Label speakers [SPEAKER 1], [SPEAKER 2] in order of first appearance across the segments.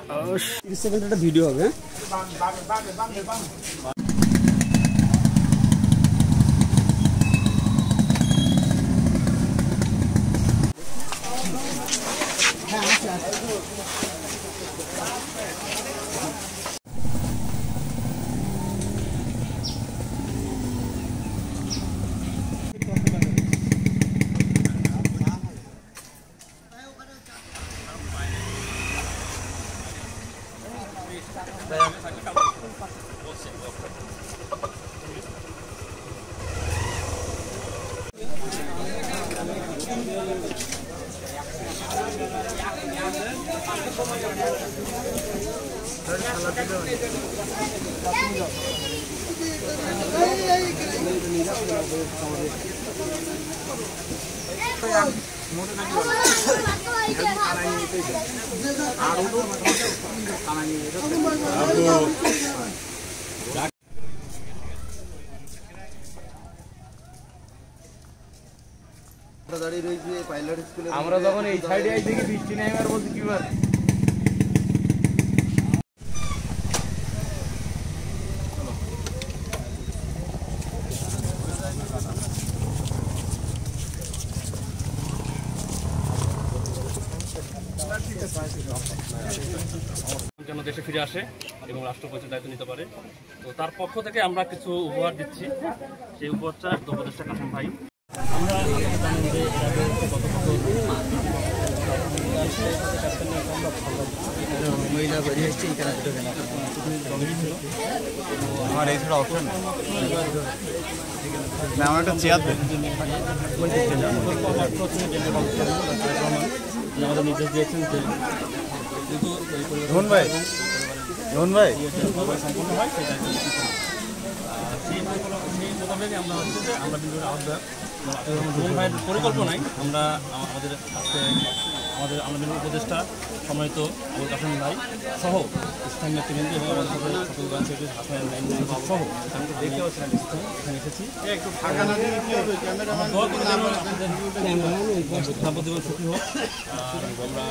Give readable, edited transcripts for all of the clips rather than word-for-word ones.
[SPEAKER 1] 30 second একটা video হবে।
[SPEAKER 2] আমরা যখন এই সাইডে আই দেখি বৃষ্টি নেই আর বলছি কি বার যেন দেশে ফিরে আসে এবং রাষ্ট্রপতির দায়িত্ব নিতে পারে। তো তার পক্ষ থেকে আমরা কিছু উপহার দিচ্ছি। সেই উপহারটা উপদেষ্টা কাসেম ভাই। আমরা জানেন যে মহিলা বেরিয়ে এসছে আমার এই ছাড়া অপশন আমার একটা চেয়ার দেন। আমাদের নির্দেশ দিয়েছেন যে রোহন ভাই সম্পূর্ণ হয় সেই দায়িত্ব সেই মোতাবেকই আমরা হচ্ছে যে আমরা কিন্তু রোহন ভাইয়ের পরিকল্পনায় আমরা আমাদের আজকে আমাদের উপদেষ্টা সম্মানিত আবুল কাসেম ভাই সহ স্থানীয় নেতৃবৃন্দ এবং আমাদের সাথে সকল সেক্রেটারি হাসান সহ আমি তো দেখতেও এখানে এসেছি একটু দাম্পত্য সুখী হোক। আমরা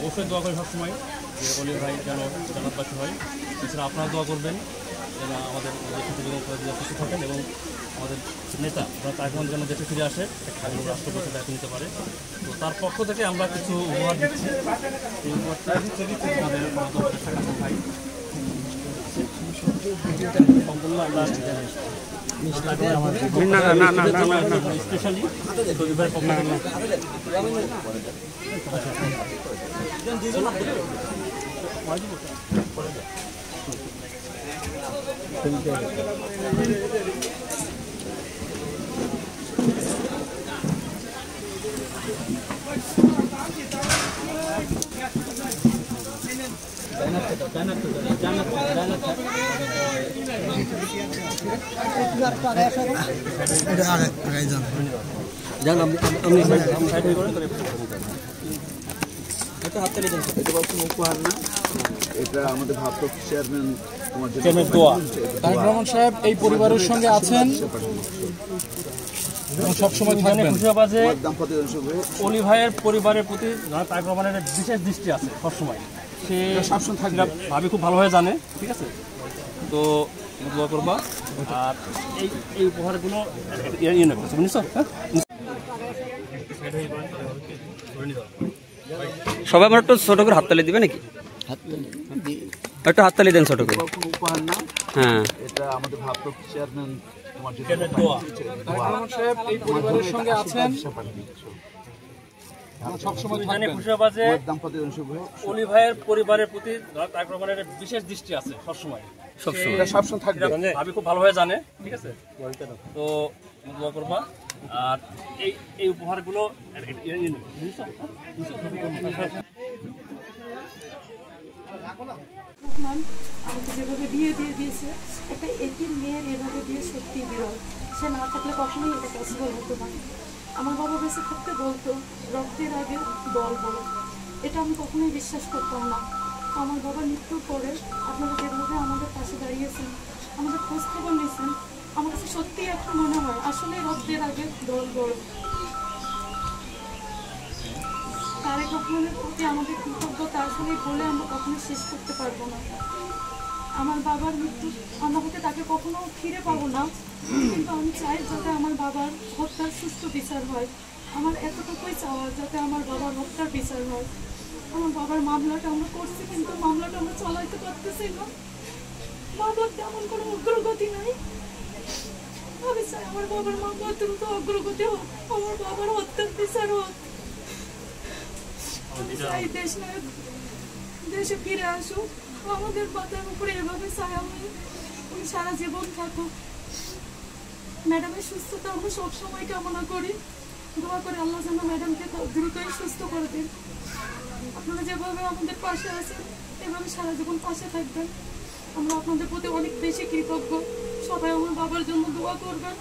[SPEAKER 2] অবশ্যই দোয়া করি সবসময় যে অলি ভাই যেন জান্নাতবাসী হয়। এছাড়া আপনারা দোয়া করবেন যেন আমাদের দেশে সুস্থ থাকেন এবং আমাদের নেতা তারেক রহমান যেন দেশে ফিরে আসে এবং রাষ্ট্রপতি দায়িত্ব নিতে পারে। তো তার পক্ষ থেকে আমরা কিছু উপহার দিচ্ছি। এই উপহারটা আমাদের ভাই সম্পূর্ণ আমরা স্পেশালি পরিবারের পক্ষ
[SPEAKER 3] এটা আমাদের ভারপ্রাপ্ত চেয়ারম্যান
[SPEAKER 2] তারেক রহমান সাহেব এই পরিবারের সঙ্গে আছেন এবং সবসময় থাকবেন। অলি ভাইয়ের পরিবারের প্রতি তারেক রহমানের বিশেষ দৃষ্টি আছে সবসময়, সে সবসময় থাকবে ভাবি খুব ভালোভাবে জানে। ঠিক আছে, তো দোয়া করবা। আর এই উপহারগুলো বুঝছো?
[SPEAKER 1] সবাই আমার একটু ছোট করে হাততালি দিবে নাকি? একটু হাততালি দেন ছোট করে।
[SPEAKER 3] উপহার না,
[SPEAKER 1] হ্যাঁ,
[SPEAKER 3] এটা আমাদের ভারপ্রাপ্ত চেয়ারম্যান
[SPEAKER 2] এই পরিবারের সঙ্গে আছেন সবসময় থাকবেন। অলি ভাইয়ের পরিবারের প্রতি তারেক রহমানের বিশেষ দৃষ্টি আছে সবসময় থাকবে, ভাবি খুব ভালোভাবে জানে। ঠিক আছে, তো দোয়া করবা। আর এই উপহারগুলো
[SPEAKER 4] আমাকে যেভাবে বিয়ে দিয়ে দিয়েছে, একটা এতিম মেয়ের এভাবে বিয়ে সত্যি বিরল। সে না থাকলে কখনোই এটা পসিবল হতো না। আমার বাবা বেঁচে থাকতে বলতো রক্তের আগে দল বলো, এটা আমি কখনোই বিশ্বাস করতাম না। আমার বাবা মৃত্যুর পরে আপনারা যেভাবে আমাদের পাশে দাঁড়িয়েছেন, আমাদের খোঁজ খবর নিয়েছেন, আমার কাছে সত্যিই একটা মনে হয় আসলে রক্তের আগে দল বড়। তারেক ভগবানের প্রতি আমাদের কৃতজ্ঞতা আসলে বলে আমরা কখনো শেষ করতে পারবো না। আমার বাবার মৃত্যু আমরা হয়তো তাকে কখনো ফিরে পাবো না, কিন্তু আমি চাই যাতে আমার বাবার হত্যার সুষ্ঠু বিচার হয়। আমার এতটুকুই চাওয়া যাতে আমার বাবার হত্যার বিচার হয়। আমার বাবার মামলাটা আমরা করছি, কিন্তু মামলাটা আমরা চালাইতে পারতেছি না। মামলার তেমন কোনো অগ্রগতি নাই। আমি চাই আমার বাবার মামলা দ্রুত অগ্রগতি হোক, আমার বাবার হত্যার বিচার হোক। আমি চাই দেশ নায়ক দেশে ফিরে আসুক, আমাদের পাতার উপরে এভাবে ছায়া হয়ে উনি সারা জীবন থাকুক। ম্যাডামের সুস্থতা আমরা সবসময় কামনা করি, দোয়া করে আল্লাহ যেন ম্যাডামকে দ্রুতই সুস্থ করে দিন। আপনারা যেভাবে আমাদের পাশে আছেন এভাবে সারা জীবন পাশে থাকবেন, আমরা আপনাদের প্রতি অনেক বেশি কৃতজ্ঞ। সবাই আমার বাবার জন্য দোয়া করবেন।